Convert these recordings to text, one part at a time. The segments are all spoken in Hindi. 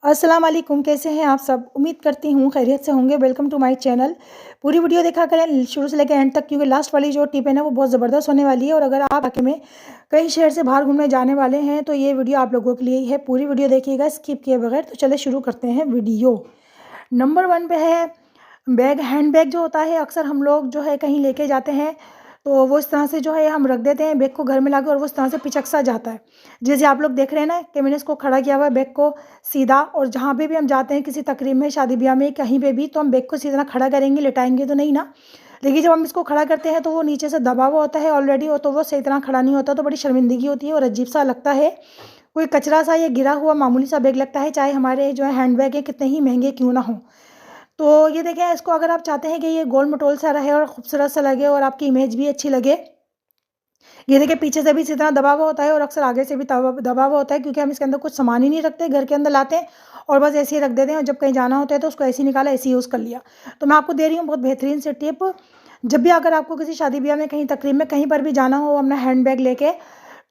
अस्सलाम वालेकुम, कैसे हैं आप सब। उम्मीद करती हूँ खैरियत से होंगे। Welcome to my channel. पूरी वीडियो देखा करें शुरू से लेकर एंड तक, क्योंकि लास्ट वाली जो टिप है ना वो बहुत ज़बरदस्त होने वाली है। और अगर आप वाकई में कई शहर से बाहर घूमने जाने वाले हैं तो ये वीडियो आप लोगों के लिए ही है। पूरी वीडियो देखिएगा स्किप किए बगैर। तो चले शुरू करते हैं वीडियो। नंबर 1 पे है बैग। हैंड बैग जो होता है अक्सर हम लोग जो है कहीं लेके जाते हैं तो वो इस तरह से जो है हम रख देते हैं बैग को घर में लाकर, और वो इस तरह से पिचक सा जाता है। जैसे आप लोग देख रहे हैं ना कि मैंने इसको खड़ा किया हुआ है बैग को सीधा। और जहाँ पे भी हम जाते हैं किसी तकरीब में, शादी ब्याह में, कहीं पे भी, तो हम बैग को सीधा खड़ा करेंगे, लिटाएंगे तो नहीं ना। लेकिन जब हम इसको खड़ा करते हैं तो वो नीचे से दबा हुआ होता है ऑलरेडी, हो तो वो सही तरह खड़ा नहीं होता, तो बड़ी शर्मिंदगी होती है और अजीब सा लगता है। कोई कचरा सा या गिरा हुआ मामूली सा बैग लगता है, चाहे हमारे जो है हैंड बैग है कितने ही महंगे क्यों ना हो। तो ये देखें, इसको अगर आप चाहते हैं कि ये गोल मटोल सा रहे और खूबसूरत सा लगे और आपकी इमेज भी अच्छी लगे, ये देखिए पीछे से भी इसी तरह दबा हुआ होता है और अक्सर आगे से भी दबा हुआ होता है, क्योंकि हम इसके अंदर कुछ सामान ही नहीं रखते, घर के अंदर लाते हैं और बस ऐसे ही रख देते हैं। और जब कहीं जाना होता है तो उसको ऐसे ही निकाला, ऐसे ही यूज़ कर लिया। तो मैं आपको दे रही हूँ बहुत बेहतरीन से टिप। जब भी अगर आपको किसी शादी ब्याह में, कहीं तकरीब में, कहीं पर भी जाना हो अपना हैंड बैग लेके,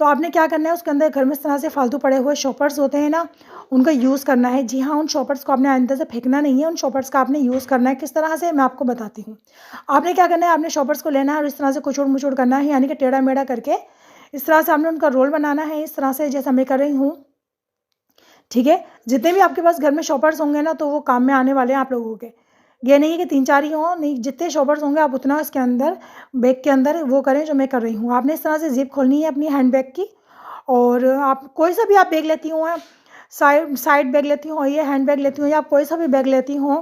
तो आपने क्या करना है, उसके अंदर घर में इस तरह से फालतू पड़े हुए शॉपर्स होते हैं ना, उनका यूज़ करना है। जी हाँ, उन शॉपर्स को आपने अंदर से फेंकना नहीं है, उन शॉपर्स का आपने यूज़ करना है। किस तरह से, मैं आपको बताती हूँ। आपने क्या करना है, आपने शॉपर्स को लेना है और इस तरह से कुचोड़ मुचोड़ करना है, यानी कि टेढ़ा मेढ़ा करके इस तरह से आपने उनका रोल बनाना है, इस तरह से जैसा मैं कर रही हूँ। ठीक है, जितने भी आपके पास घर में शॉपर्स होंगे ना तो वो काम में आने वाले हैं आप लोगों के। ये नहीं है कि 3-4 ही हों, नहीं, जितने शॉपर्स होंगे आप उतना इसके अंदर, बैग के अंदर वो करें जो मैं कर रही हूँ। आपने इस तरह से जिप खोलनी है अपनी हैंड बैग की, और आप कोई सा भी आप बैग लेती हो, साइड साइड बैग लेती हो, ये हैंड बैग लेती हो, या आप कोई सा भी बैग लेती हो,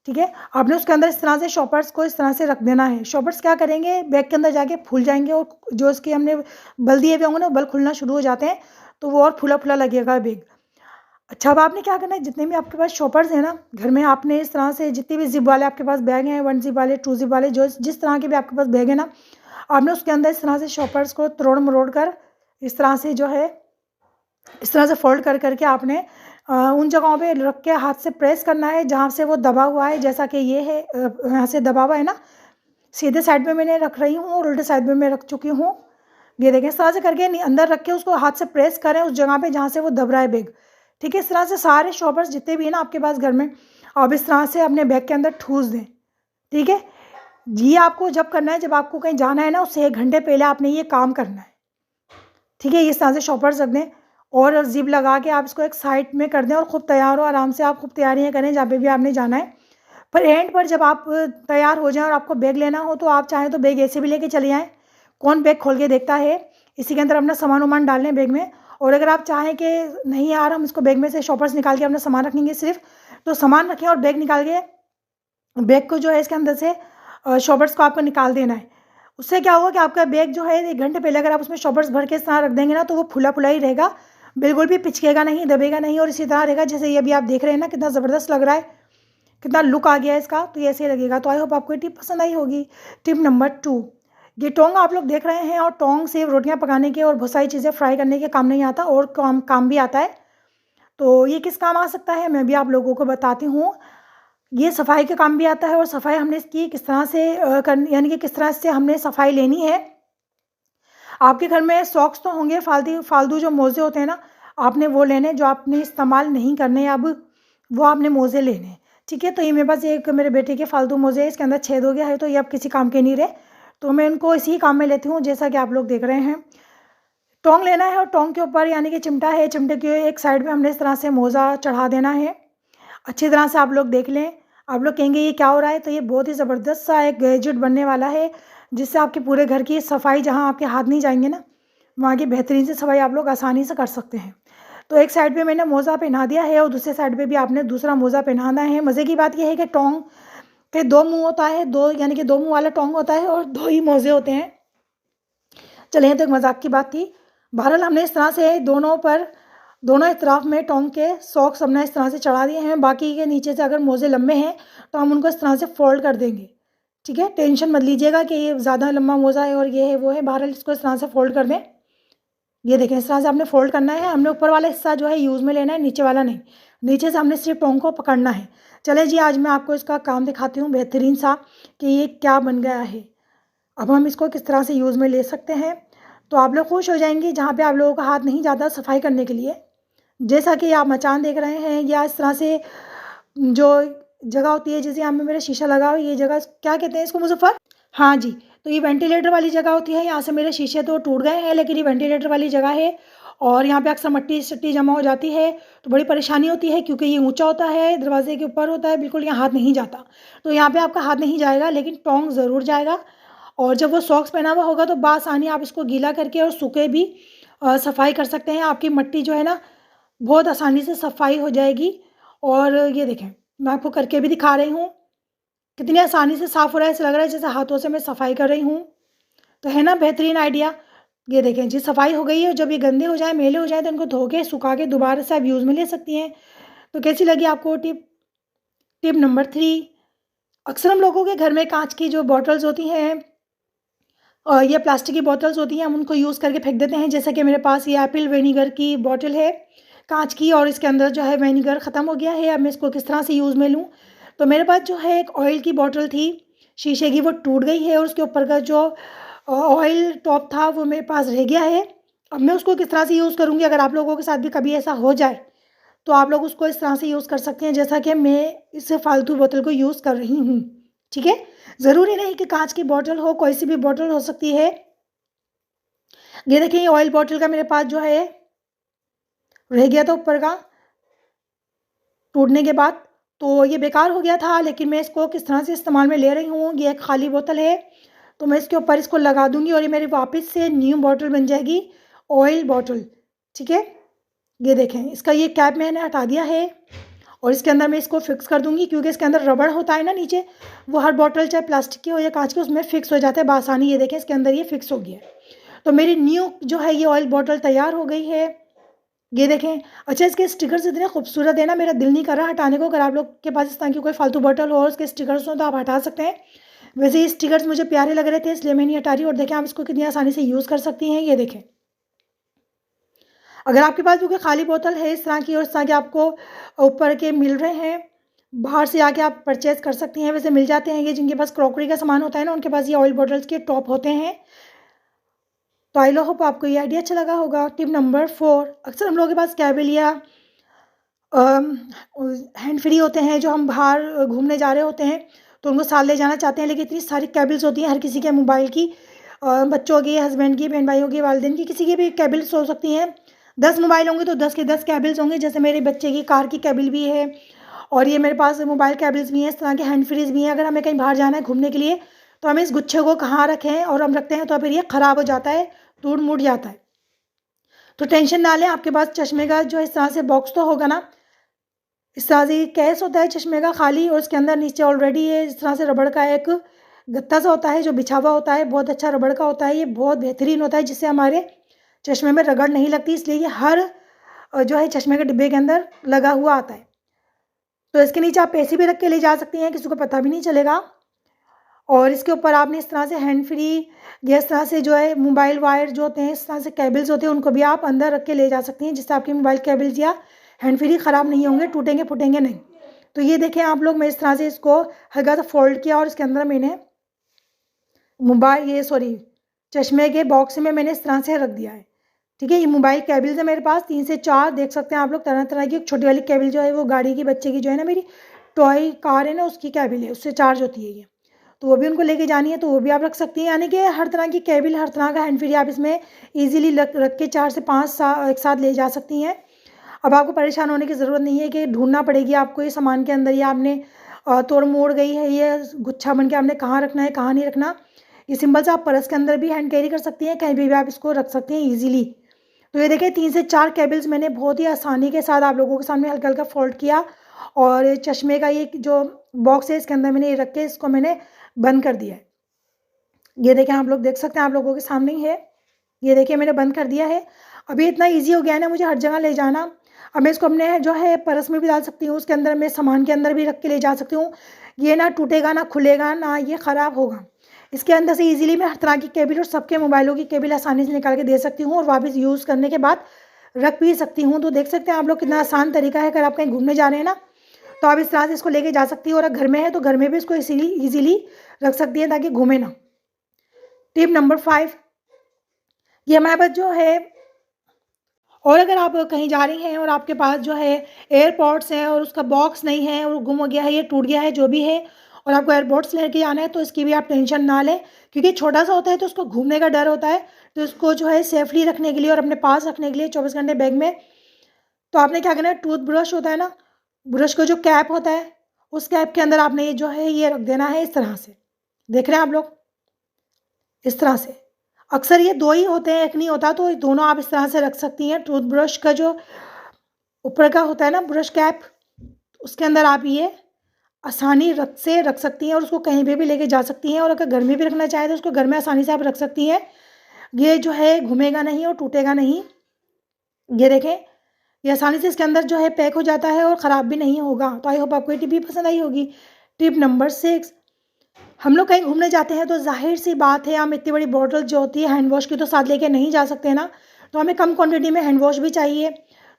ठीक है, आपने उसके अंदर इस तरह से शॉपर्स को इस तरह से रख देना है। शॉपर्स क्या करेंगे, बैग के अंदर जाके फूल जाएंगे, और जो इसके हमने बल दिए हुए होंगे ना, बल खुलना शुरू हो जाते हैं, तो वो और फूला फूला लगेगा बैग। अच्छा, अब आपने क्या करना है, जितने भी आपके पास शॉपर्स हैं ना घर में, आपने इस तरह से जितने भी जिप वाले आपके पास बैग हैं, 1 जिप वाले, 2 जिप वाले, जो जिस तरह के भी आपके पास बैग है ना, आपने उसके अंदर इस तरह से शॉपर्स को तोड़ मरोड़ कर इस तरह से जो है, इस तरह से फोल्ड कर करके आपने उन जगहों पे रख के हाथ से प्रेस करना है जहाँ से वो दबा हुआ है। जैसा कि ये है, यहाँ से दबा हुआ है ना, सीधे साइड में मैंने रख रही हूँ और उल्टे साइड में मैं रख चुकी हूँ। ये देखें, इस तरह से करके अंदर रख के उसको हाथ से प्रेस करें उस जगह पे जहाँ से वो दब रहा है बैग। ठीक है, इस तरह से सारे शॉपर्स जितने भी है ना आपके पास घर में, आप इस तरह से अपने बैग के अंदर ठूस दें। ठीक है, ये आपको जब करना है, जब आपको कहीं जाना है ना, उससे 1 घंटे पहले आपने ये काम करना है। ठीक है, इस तरह से शॉपर्स रख दें और जिप लगा के आप इसको एक साइड में कर दें और खूब तैयार हो, आराम से आप खूब तैयारियां करें जहाँ पे भी आपने जाना है। पर एंड पर जब आप तैयार हो जाएं और आपको बैग लेना हो, तो आप चाहें तो बैग ऐसे भी लेके चले आएँ। कौन बैग खोल के देखता है, इसी के अंदर अपना सामान वामान डाल लें बैग में। और अगर आप चाहें कि नहीं यार, हम इसको बैग में से शॉपर्स निकाल के अपना सामान रखेंगे सिर्फ, तो सामान रखें और बैग निकाल के, बैग को जो है इसके अंदर से शॉपर्स को आपको निकाल देना है। उससे क्या होगा कि आपका बैग जो है 1 घंटे पहले अगर आप उसमें शॉपर्स भर के इस तरह रख देंगे ना, तो वो फुला फुला ही रहेगा, बिल्कुल भी पिचकेगा नहीं, दबेगा नहीं, और इसी तरह रहेगा जैसे ये अभी आप देख रहे हैं ना, कितना ज़बरदस्त लग रहा है, कितना लुक आ गया है इसका। तो ये ऐसे ही लगेगा। तो आई होप आपको ये टिप पसंद आई होगी। टिप नंबर 2, ये टोंग आप लोग देख रहे हैं, और टोंग से रोटियां पकाने के और बहुत सारी चीज़ें फ्राई करने के काम नहीं आता, और काम भी आता है। तो ये किस काम आ सकता है, मैं भी आप लोगों को बताती हूँ। ये सफाई के काम भी आता है, और सफाई हमने इसकी किस तरह से यानी कि किस तरह से हमने सफाई लेनी है। आपके घर में सॉक्स तो होंगे, फालतू जो मोज़े होते हैं ना, आपने वो लेने जो आपने इस्तेमाल नहीं करने अब, वो आपने मोज़े लेने। ठीक है, तो ये मेरे पास एक मेरे बेटे के फालतू मोज़े है, इसके अंदर छेद हो गया है, तो ये अब किसी काम के नहीं रहे, तो मैं इनको इसी काम में लेती हूँ, जैसा कि आप लोग देख रहे हैं। टोंग लेना है और टोंग के ऊपर यानी कि चिमटा है, चिमटे के एक साइड में हमने इस तरह से मोज़ा चढ़ा देना है। अच्छी तरह से आप लोग देख लें। आप लोग कहेंगे ये क्या हो रहा है, तो ये बहुत ही ज़बरदस्त सा एक गैजेट बनने वाला है, जिससे आपके पूरे घर की सफाई, जहाँ आपके हाथ नहीं जाएंगे ना, वहाँ की बेहतरीन से सफाई आप लोग आसानी से कर सकते हैं। तो एक साइड पे मैंने मोज़ा पहना दिया है और दूसरे साइड पे भी आपने दूसरा मोज़ा पहनाना है। मज़े की बात यह है कि टोंग के 2 मुँह होता है, 2 यानी कि 2 मुँह वाला टोंग होता है और 2 ही मोज़े होते हैं। चलिए, ये तो एक मजाक की बात थी। बहरहाल हमने इस तरह से दोनों तरफ में टोंग के सॉक्स हमने इस तरह से चढ़ा दिए हैं। बाकी के नीचे से अगर मोज़े लंबे हैं तो हम उनको इस तरह से फोल्ड कर देंगे। ठीक है, टेंशन मत लीजिएगा कि ये ज़्यादा लंबा मोज़ा है और ये है वो है। बहरहाल इसको इस तरह से फोल्ड कर दें। ये देखें, इस तरह से आपने फोल्ड करना है। हमने ऊपर वाला हिस्सा जो है यूज़ में लेना है, नीचे वाला नहीं। नीचे से हमने सिर्फ टोंग को पकड़ना है। चले जी, आज मैं आपको इसका काम दिखाती हूँ बेहतरीन सा, कि ये क्या बन गया है। अब हम इसको किस तरह से यूज़ में ले सकते हैं, तो आप लोग खुश हो जाएंगे। जहाँ पे आप लोगों का हाथ नहीं जाता सफाई करने के लिए, जैसा कि आप मचान देख रहे हैं, या इस तरह से जो जगह होती है, जैसे यहाँ पे मेरा शीशा लगा हुआ है, ये जगह क्या कहते हैं इसको मुज़फ़्फ़र? हाँ जी, तो ये वेंटिलेटर वाली जगह होती है। यहाँ से मेरे शीशे तो टूट गए हैं, लेकिन ये वेंटिलेटर वाली जगह है और यहाँ पे अक्सर मट्टी-सट्टी जमा हो जाती है, तो बड़ी परेशानी होती है क्योंकि ये ऊँचा होता है, दरवाज़े के ऊपर होता है, बिल्कुल यहाँ हाथ नहीं जाता। तो यहाँ पे आपका हाथ नहीं जाएगा, लेकिन टोंक ज़रूर जाएगा। और जब वो सॉक्स पहना हुआ होगा तो बआसानी आप इसको गीला करके और सूखे भी सफाई कर सकते हैं। आपकी मट्टी जो है ना, बहुत आसानी से सफाई हो जाएगी। और ये देखें, मैं आपको करके भी दिखा रही हूँ, कितनी आसानी से साफ़ हो रहा है, ऐसा लग रहा है जैसे हाथों से मैं सफाई कर रही हूँ। तो है ना बेहतरीन आइडिया। ये देखें जी, सफाई हो गई है। जब ये गंदे हो जाए, मैले हो जाए, तो इनको धो के सुखा के दोबारा से आप यूज़ में ले सकती हैं। तो कैसी लगी आपको टिप? टिप नंबर 3, अक्सर हम लोगों के घर में काँच की जो बॉटल्स होती हैं, ये प्लास्टिक की बॉटल्स होती हैं, हम उनको यूज़ करके फेंक देते हैं। जैसे कि मेरे पास ये एप्पल विनेगर की बॉटल है, काँच की, और इसके अंदर जो है विनेगर ख़त्म हो गया है। अब मैं इसको किस तरह से यूज़ में लूँ? तो मेरे पास जो है एक ऑयल की बॉटल थी शीशे की, वो टूट गई है और उसके ऊपर का जो ऑयल टॉप था वो मेरे पास रह गया है। अब मैं उसको किस तरह से यूज़ करूँगी? अगर आप लोगों के साथ भी कभी ऐसा हो जाए, तो आप लोग उसको इस तरह से यूज़ कर सकते हैं जैसा कि मैं इस फालतू बोतल को यूज़ कर रही हूँ। ठीक है? ज़रूरी नहीं कि काँच की बॉटल हो, कोई सी भी बॉटल हो सकती है। ये देखिए, ये ऑयल बॉटल का मेरे पास जो है रह गया था ऊपर का, टूटने के बाद, तो ये बेकार हो गया था, लेकिन मैं इसको किस तरह से इस्तेमाल में ले रही हूँ। ये एक खाली बोतल है, तो मैं इसके ऊपर इसको लगा दूँगी और ये मेरी वापस से न्यू बॉटल बन जाएगी, ऑयल बॉटल। ठीक है? ये देखें, इसका ये कैप मैंने हटा दिया है और इसके अंदर मैं इसको फिक्स कर दूँगी, क्योंकि इसके अंदर रबड़ होता है ना नीचे, वो हर बॉटल चाहे प्लास्टिक की हो या काँच की, उसमें फिक्स हो जाता है बआसानी। ये देखें, इसके अंदर ये फिक्स हो गया है। तो मेरी न्यू जो है ये ऑयल बॉटल तैयार हो गई है। ये देखें। अच्छा, इसके स्टिकर्स इतने खूबसूरत है ना, मेरा दिल नहीं कर रहा हटाने को। अगर आप लोग के पास इस तरह की कोई फालतू बॉटल हो और उसके स्टिकर्स हो तो आप हटा सकते हैं। वैसे ये स्टिकर्स मुझे प्यारे लग रहे थे, इसलिए मैं नहीं हटा रही। और देखें, आप इसको कितनी आसानी से यूज़ कर सकती हैं। ये देखें, अगर आपके पास भी कोई खाली बोतल है इस तरह की, और इस तरह के आपको ऊपर के मिल रहे हैं, बाहर से आके आप परचेज़ कर सकती हैं। वैसे मिल जाते हैं ये, जिनके पास क्रॉकरी का सामान होता है ना, उनके पास ये ऑयल बॉटल्स के टॉप होते हैं। तो आई होप आपको ये आइडिया अच्छा लगा होगा। टिप नंबर 4, अक्सर हम लोगों के पास कैबिल या हैंड फ्री होते हैं, जो हम बाहर घूमने जा रहे होते हैं तो उनको साथ ले जाना चाहते हैं, लेकिन इतनी सारी केबल्स होती हैं हर किसी के मोबाइल की, बच्चों की, हस्बैंड की, बहन भाइयों की, वालिदैन की, किसी की भी केबल्स हो सकती हैं। 10 मोबाइल होंगे तो 10 के 10 केबल्स होंगे। जैसे मेरे बच्चे की कार की केबल भी है और ये मेरे पास मोबाइल केबल्स भी हैं, इस तरह के हैंड फ्रीज भी हैं। अगर हमें कहीं बाहर जाना है घूमने के लिए, तो हमें इस गुच्छे को कहाँ रखें, और हम रखते हैं तो फिर ये ख़राब हो जाता है, टूट मुड़ जाता है। तो टेंशन ना लें, आपके पास चश्मे का जो इस तरह से बॉक्स तो होगा ना, इस तरह से केस होता है चश्मे का खाली, और उसके अंदर नीचे ऑलरेडी ये इस तरह से रबड़ का एक गत्ता सा होता है जो बिछा हुआ होता है, बहुत अच्छा रबड़ का होता है। ये बहुत बेहतरीन होता है, जिससे हमारे चश्मे में रगड़ नहीं लगती, इसलिए ये हर जो है चश्मे के डिब्बे के अंदर लगा हुआ आता है। तो इसके नीचे आप पैसे भी रख के ले जा सकती हैं, किसी को पता भी नहीं चलेगा। और इसके ऊपर आपने इस तरह से हैंड फ्री, या इस तरह से जो है मोबाइल वायर जो होते हैं, इस तरह से केबल्स होते हैं, उनको भी आप अंदर रख के ले जा सकती हैं, जिससे आपके मोबाइल केबल्स या हैंड फ्री ख़राब नहीं होंगे, टूटेंगे फूटेंगे नहीं। तो ये देखें आप लोग, मैं इस तरह से इसको हल्का सा फोल्ड किया और इसके अंदर मैंने चश्मे के बॉक्स में मैंने इस तरह से रख दिया है। ठीक है, ये मोबाइल केबल्स है मेरे पास 3 से 4, देख सकते हैं आप लोग, तरह तरह की। एक छोटी वाली केबल जो है वो गाड़ी की, बच्चे की जो है ना, मेरी टॉय कार है ना, उसकी केबल है, उससे चार्ज होती है ये, तो वो भी उनको लेके जानी है, तो वो भी आप रख सकती हैं। यानी कि हर तरह की केबल, हर तरह का हैंड फ्री आप इसमें ईजिली रख के 4 से 5 एक साथ ले जा सकती हैं। अब आपको परेशान होने की ज़रूरत नहीं है कि ढूंढना पड़ेगी आपको ये सामान के अंदर, या आपने तोड़ मोड़ गई है ये गुच्छा बन के, आपने कहाँ रखना है कहाँ नहीं रखना। ये सिंपल से आप पर्स के अंदर भी हैंड कैरी कर सकती हैं, कहीं भी आप इसको रख सकती हैं ईजिली। तो ये देखिए, 3 से 4 केबल्स मैंने बहुत ही आसानी के साथ आप लोगों के सामने हल्का हल्का फोल्ड किया, और चश्मे का ये जो बॉक्स है इसके अंदर मैंने ये रख के इसको मैंने बंद कर दिया है। ये देखें, आप लोग देख सकते हैं, आप लोगों के सामने ही है। ये देखिए, मैंने बंद कर दिया है। अभी इतना इजी हो गया है ना मुझे हर जगह ले जाना। अब मैं इसको अपने जो है पर्स में भी डाल सकती हूँ, उसके अंदर मैं सामान के अंदर भी रख के ले जा सकती हूँ। ये ना टूटेगा, ना खुलेगा, ना ये ख़राब होगा। इसके अंदर से इजीली मैं हर तरह की केबल और सबके मोबाइलों की केबल आसानी से निकाल के दे सकती हूँ, और वापस यूज़ करने के बाद रख भी सकती हूँ। तो देख सकते हैं आप लोग, कितना आसान तरीका है। अगर आप कहीं घूमने जा रहे हैं ना, तो आप इस तरह से इसको लेके जा सकती हो, और अगर घर में है तो घर में भी इसको इजीली रख सकती हैं ताकि घूमे ना। टिप नंबर 5, ये हमारे पास जो है और अगर आप कहीं जा रही हैं और आपके पास जो है एयरपॉड्स हैं और उसका बॉक्स नहीं है और गुम हो गया है या टूट गया है जो भी है, और आपको एयरपोर्ट्स लेके जाना है, तो इसकी भी आप टेंशन ना लें, क्योंकि छोटा सा होता है तो उसको घूमने का डर होता है। तो इसको जो है सेफली रखने के लिए और अपने पास रखने के लिए 24 घंटे बैग में, तो आपने क्या करना है, टूथ ब्रश होता है ना, ब्रश का जो कैप होता है, उस कैप के अंदर आपने ये जो है ये रख देना है इस तरह से। देख रहे हैं आप लोग, इस तरह से। अक्सर ये दो ही होते हैं, एक नहीं होता, तो दोनों आप इस तरह से रख सकती हैं। टूथ ब्रश का जो ऊपर का होता है ना ब्रश कैप, उसके अंदर आप ये आसानी रख सकती हैं और उसको कहीं पे भी लेके जा सकती हैं। और अगर घर में भी रखना चाहें तो उसको घर में आसानी से आप रख सकती हैं। ये जो है घूमेगा नहीं और टूटेगा नहीं। ये देखें, ये आसानी से इसके अंदर जो है पैक हो जाता है और ख़राब भी नहीं होगा। तो आई होप आपको ये टिप भी पसंद आई होगी। टिप नंबर 6, हम लोग कहीं घूमने जाते हैं तो जाहिर सी बात है हम इतनी बड़ी बॉटल जो होती है हैंड वॉश की तो साथ लेके नहीं जा सकते ना, तो हमें कम क्वांटिटी में हैंड वॉश भी चाहिए।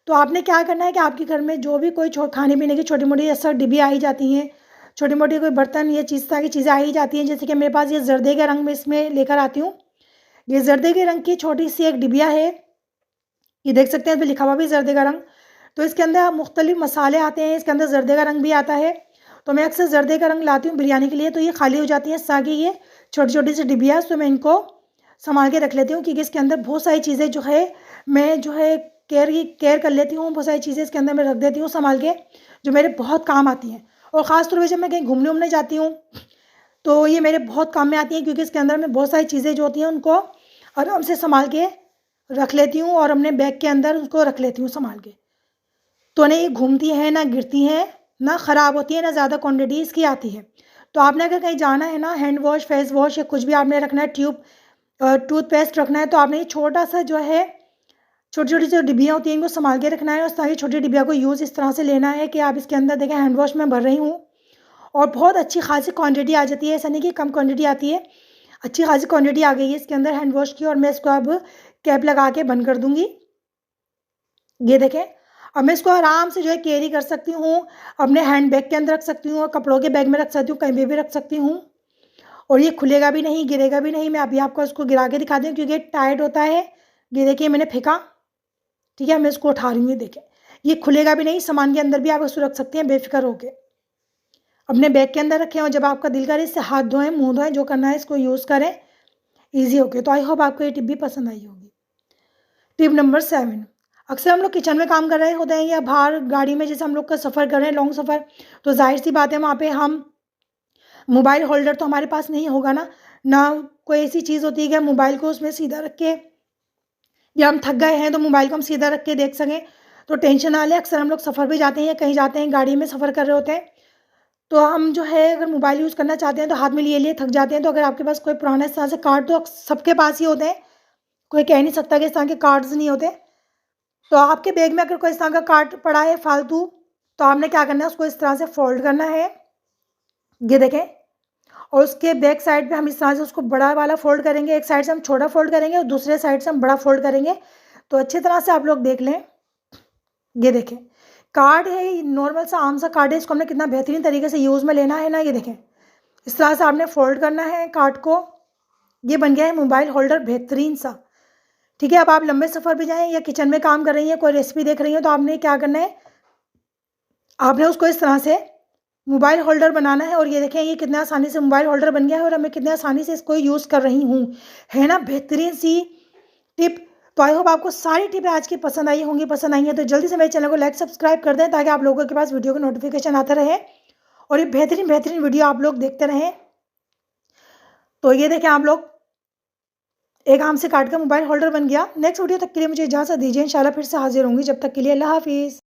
तो आपने क्या करना है कि आपके घर में जो भी कोई खाने पीने की छोटी मोटी ऐसा डिब्बी आई जाती हैं, छोटी मोटी कोई बर्तन ये तरह की चीज़ें आई जाती हैं, जैसे कि मेरे पास ये जर्दे के रंग में इसमें लेकर आती हूँ। ये जर्दे के रंग की छोटी सी एक डिबिया है, ये देख सकते हैं, इस पर लिखा हुआ भी जर्दे का रंग। तो इसके अंदर मुख्तलिफ मसाले आते हैं, इसके अंदर जर्दे का रंग भी आता है। तो मैं अक्सर जर्दे का रंग लाती हूँ बिरयानी के लिए, तो ये खाली हो जाती है ताकि ये छोटी छोटी सी डिबिया, तो मैं इनको संभाल के रख लेती हूँ, क्योंकि इसके अंदर बहुत सारी चीज़ें जो है मैं जो है केयर कर लेती हूँ। बहुत सारी चीज़ें इसके अंदर मैं रख देती हूँ संभाल के, जो मेरे बहुत काम आती हैं। और ख़ास तौर पर जब मैं कहीं घूमने उमने जाती हूँ तो ये मेरे बहुत काम में आती हैं, क्योंकि इसके अंदर मैं बहुत सारी चीज़ें जो होती हैं उनको आराम से संभाल के रख लेती हूँ और अपने बैग के अंदर उसको रख लेती हूँ संभाल के। तो ना ये घूमती है, ना गिरती हैं, ना ख़राब होती है, ना ज़्यादा क्वांटिटी इसकी आती है। तो आपने अगर कहीं जाना है ना, हैंड वॉश, फेस वॉश या कुछ भी आपने रखना है, टूथपेस्ट रखना है, तो आपने ये छोटा सा जो है छोटी छोटी जो डिब्बियाँ होती हैं इनको संभाल के रखना है। और सारी छोटी डिब्बिया को यूज़ इस तरह से लेना है कि आप इसके अंदर देखें हैंड वॉश में भर रही हूँ और बहुत अच्छी खासी क्वांटिटी आ जाती है, ऐसा नहीं कि कम क्वांटिटी आती है, अच्छी खासी क्वांटिटी आ गई है इसके अंदर हैंड वॉश की। और मैं इसको अब कैप लगा के बंद कर दूँगी। ये देखें, अब मैं इसको आराम से जो है कैरी कर सकती हूँ, अपने हैंड बैग के अंदर रख सकती हूँ और कपड़ों के बैग में रख सकती हूँ, कहीं भी रख सकती हूँ। और ये खुलेगा भी नहीं, गिरेगा भी नहीं। मैं अभी आपको इसको गिरा के दिखा दूँ क्योंकि टाइट होता है। ये देखिए मैंने फेंका, ठीक है, मैं इसको उठा रही हूँ, देखें ये खुलेगा भी नहीं। सामान के अंदर भी आप इसको रख सकते हैं बेफिक्र होकर, अपने बैग के अंदर रखें और जब आपका दिल करे इससे हाथ धोएं, मुँह धोएं, जो करना है इसको यूज़ करें, ईजी होके। तो आई होप आपको ये टिप भी पसंद आई होगी। टिप नंबर 7, अक्सर हम लोग किचन में काम कर रहे होते हैं या बाहर गाड़ी में, जैसे हम लोग का सफ़र कर रहे हैं लॉन्ग सफ़र, तो जाहिर सी बात है वहाँ पे हम मोबाइल होल्डर तो हमारे पास नहीं होगा ना कोई ऐसी चीज़ होती है कि हम मोबाइल को उसमें सीधा रख के, या हम थक गए हैं तो मोबाइल को हम सीधा रख के देख सकें। तो टेंशन ना लें, अक्सर हम लोग सफ़र भी जाते हैं या कहीं जाते हैं गाड़ी में सफ़र कर रहे होते हैं, तो हम जो है अगर मोबाइल यूज़ करना चाहते हैं तो हाथ में लिए थक जाते हैं। तो अगर आपके पास कोई पुराना इस तरह से कार्ड, तो सबके पास ही होते हैं, कोई कह नहीं सकता कि इस तरह के कार्ड्स नहीं होते। तो आपके बैग में अगर कोई इस तरह का कार्ड पड़ा है फालतू, तो आपने क्या करना है, उसको इस तरह से फोल्ड करना है, ये देखें। और उसके बैक साइड पे हम इस तरह से उसको बड़ा वाला फोल्ड करेंगे, एक साइड से हम छोटा फोल्ड करेंगे और दूसरे साइड से हम बड़ा फोल्ड करेंगे। तो अच्छी तरह से आप लोग देख लें, ये देखें कार्ड है, नॉर्मल सा आम सा कार्ड है, इसको हमने कितना बेहतरीन तरीके से यूज़ में लेना है ना। ये देखें इस तरह से आपने फोल्ड करना है कार्ड को, ये बन गया है मोबाइल होल्डर बेहतरीन सा, ठीक है। अब आप लंबे सफ़र पे जाएं या किचन में काम कर रही हैं, कोई रेसिपी देख रही हैं, तो आपने क्या करना है, आपने उसको इस तरह से मोबाइल होल्डर बनाना है। और ये देखें ये कितना आसानी से मोबाइल होल्डर बन गया है और मैं कितने आसानी से इसको यूज़ कर रही हूँ, है ना बेहतरीन सी टिप। तो आई होप आपको सारी टिप आज की पसंद आई होंगी। पसंद आई है तो जल्दी से मेरे चैनल को लाइक सब्सक्राइब कर दें, ताकि आप लोगों के पास वीडियो का नोटिफिकेशन आता रहे और ये बेहतरीन वीडियो आप लोग देखते रहें। तो ये देखें आप लोग, एक आम से काट का मोबाइल होल्डर बन गया। नेक्स्ट वीडियो तक के लिए मुझे इजाज़त दीजिए, इंशाल्लाह फिर से हाजिर होंगी। जब तक के लिए अल्लाह हाफिज़।